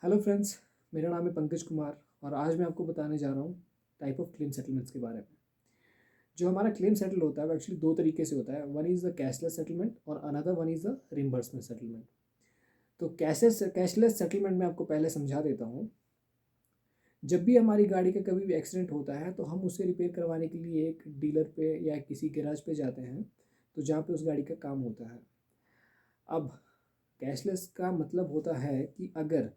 Hello friends, मेरा नाम है पंकज कुमार और आज मैं आपको बताने जा रहा हूँ टाइप ऑफ क्लेम सेटलमेंट्स के बारे में। जो हमारा क्लेम सेटल होता है वो एक्चुअली दो तरीके से होता है। One is the cashless settlement और another one is the reimbursement settlement. तो कैशलेस सेटलमेंट में आपको पहले समझा देता हूँ। जब भी हमारी गाड़ी का कभी भी एक्सीडेंट होता है तो हम उसे रिपेयर करवाने के लिए एक डीलर पे या किसी गैराज पे जाते हैं, तो जहाँ पे उस गाड़ी का काम होता है। अब कैशलेस का मतलब होता है कि अगर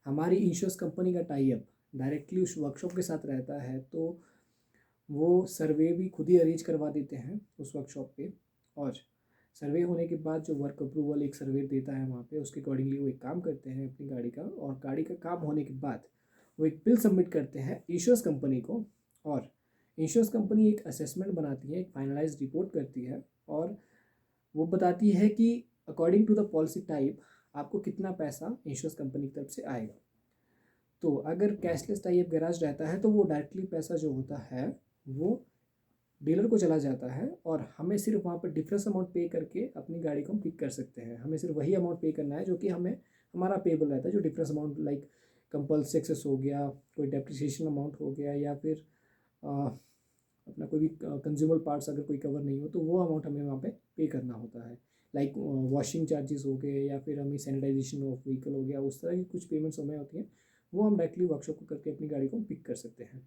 हमारी इंश्योरेंस कंपनी का टाई अप डायरेक्टली उस वर्कशॉप के साथ रहता है तो वो सर्वे भी खुद ही अरेंज करवा देते हैं उस वर्कशॉप पे। और सर्वे होने के बाद जो वर्क अप्रूवल एक सर्वे देता है वहाँ पे, उसके अकॉर्डिंगली वो एक काम करते हैं अपनी गाड़ी का। और गाड़ी का काम होने के बाद वो एक बिल सबमिट करते हैं इंश्योरेंस कंपनी को। और इंश्योरेंस कंपनी एक असेसमेंट बनाती है, एक फाइनलाइज रिपोर्ट करती है और वो बताती है कि according to the policy type आपको कितना पैसा इंश्योरेंस कंपनी की तरफ से आएगा। तो अगर कैशलेस टाइप गैराज रहता है तो वो डायरेक्टली पैसा जो होता है वो डीलर को चला जाता है और हमें सिर्फ वहाँ पर डिफरेंस अमाउंट पे करके अपनी गाड़ी को हम पिक कर सकते हैं। हमें सिर्फ वही अमाउंट पे करना है जो कि हमें हमारा पेबल रहता है, जो difference amount like compulsory excess हो गया, कोई डेप्रिसिएशन अमाउंट हो गया, या फिर अपना कोई भी कंज्यूमर पार्ट्स अगर कोई कवर नहीं हो तो वो अमाउंट हमें वहाँ पे करना होता है। लाइक वॉशिंग चार्जेस हो गए या फिर हमें सैनिटाइजेशन ऑफ व्हीकल हो गया, उस तरह की कुछ पेमेंट्स हमें होती हैं, वो हम डायरेक्टली वर्कशॉप को करके अपनी गाड़ी को पिक कर सकते हैं।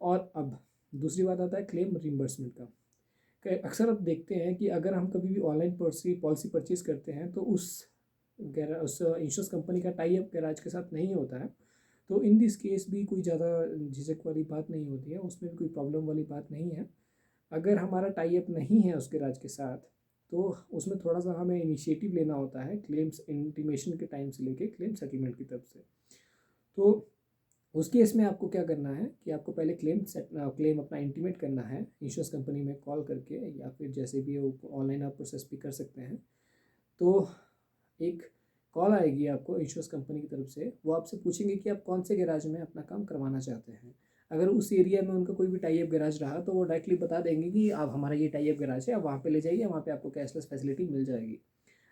और अब दूसरी बात आता है क्लेम रिम्बर्समेंट का। अक्सर आप देखते हैं कि अगर हम कभी भी ऑनलाइन पॉलिसी परचेज करते हैं तो उस इंश्योरेंस कंपनी का टाई अप गैराज के साथ नहीं होता है, तो इन दिस केस भी कोई ज़्यादा झिझक वाली बात नहीं होती है, उसमें भी कोई प्रॉब्लम वाली बात नहीं है। अगर हमारा टाई अप नहीं है उस गैराज के साथ तो उसमें थोड़ा सा हमें इनिशिएटिव लेना होता है क्लेम्स इंटीमेशन के टाइम से लेके क्लेम सेटलमेंट की तरफ से। तो उस केस में आपको क्या करना है कि आपको पहले क्लेम अपना इंटीमेट करना है इंश्योरेंस कंपनी में कॉल करके, या फिर जैसे भी ऑनलाइन आप प्रोसेस भी कर सकते हैं। तो एक कॉल आएगी आपको इंश्योरेंस कंपनी की तरफ से, वो आपसे पूछेंगे कि आप कौन से गैराज में अपना काम करवाना चाहते हैं। अगर उस एरिया में उनका कोई भी टाई अप गैराज रहा तो वो डायरेक्टली बता देंगे कि आप हमारा ये टाई अप गैराज है, आप वहाँ पे ले जाइए, वहाँ पे आपको कैशलेस फैसिलिटी मिल जाएगी।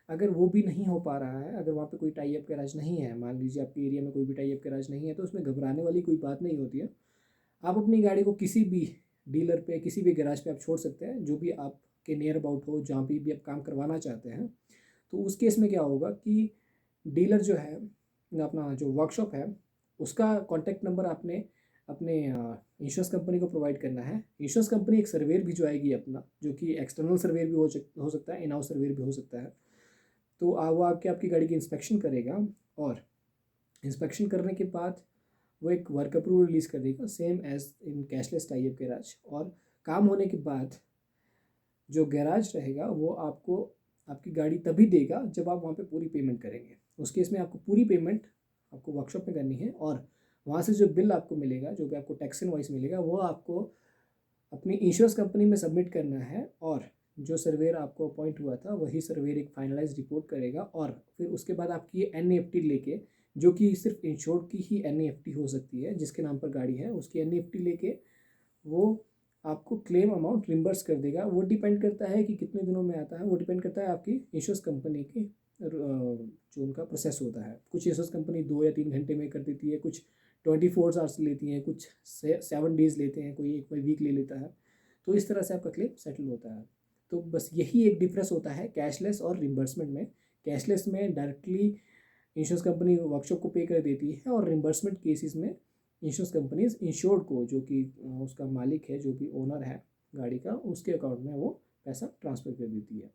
अगर वो भी नहीं हो पा रहा है, अगर वहाँ पे कोई टाई अप गैराज नहीं है, मान लीजिए आपके एरिया में कोई भी टाई अप गैराज नहीं है, तो उसमें घबराने वाली कोई बात नहीं होती है। आप अपनी गाड़ी को किसी भी डीलर पे, किसी भी गैराज पे आप छोड़ सकते हैं, जो भी आपके नियर अबाउट हो, जहाँ पे भी आप काम करवाना चाहते हैं। तो उस केस में क्या होगा कि डीलर जो है, अपना जो वर्कशॉप है, उसका कॉन्टैक्ट नंबर आपने अपने इंश्योरेंस कंपनी को प्रोवाइड करना है। इंश्योरेंस कंपनी एक सर्वेयर भिजवाएगी अपना, जो कि एक्सटर्नल सर्वेयर भी हो सकता है, इन हाउस सर्वेयर भी हो सकता है। तो वो आके आपकी गाड़ी की इंस्पेक्शन करेगा और इंस्पेक्शन करने के बाद वो एक वर्क अप्रूवल रिलीज़ कर देगा, same as in cashless type garage. और काम होने के बाद जो गैराज रहेगा वो आपको आपकी गाड़ी तभी देगा जब आप वहाँ पे पूरी पेमेंट करेंगे। उस केस में आपको पूरी पेमेंट आपको वर्कशॉप में करनी है और वहाँ से जो बिल आपको मिलेगा, जो भी आपको टैक्स इनवॉइस मिलेगा, वो आपको अपनी इंश्योरेंस कंपनी में सबमिट करना है। और जो सर्वेयर आपको अपॉइंट हुआ था वही सर्वेयर एक फाइनलाइज रिपोर्ट करेगा और फिर उसके बाद आपकी NEFT लेके, जो कि सिर्फ इंश्योर्ड की ही NEFT हो सकती है, जिसके नाम पर गाड़ी है उसकी NEFT लेके वो आपको क्लेम अमाउंट रिम्बर्स कर देगा। वो डिपेंड करता है कि कितने दिनों में आता है, वो डिपेंड करता है आपकी इंश्योरेंस कंपनी की जो उनका प्रोसेस होता है। कुछ इंश्योरेंस कंपनी 2 या 3 घंटे में कर देती है, कुछ 24 आवर्स लेती हैं, कुछ 7 डेज़ लेते हैं, कोई एक वीक ले लेता है। तो इस तरह से आपका क्लेम सेटल होता है। तो बस यही एक डिफरेंस होता है कैशलेस और रिम्बर्समेंट में। कैशलेस में डायरेक्टली इंश्योरेंस कंपनी वर्कशॉप को पे कर देती है और रिम्बर्समेंट केसेस में इंश्योरेंस कंपनीज इंश्योर्ड को, जो कि उसका मालिक है, जो भी ओनर है गाड़ी का, उसके अकाउंट में वो पैसा ट्रांसफ़र कर देती है।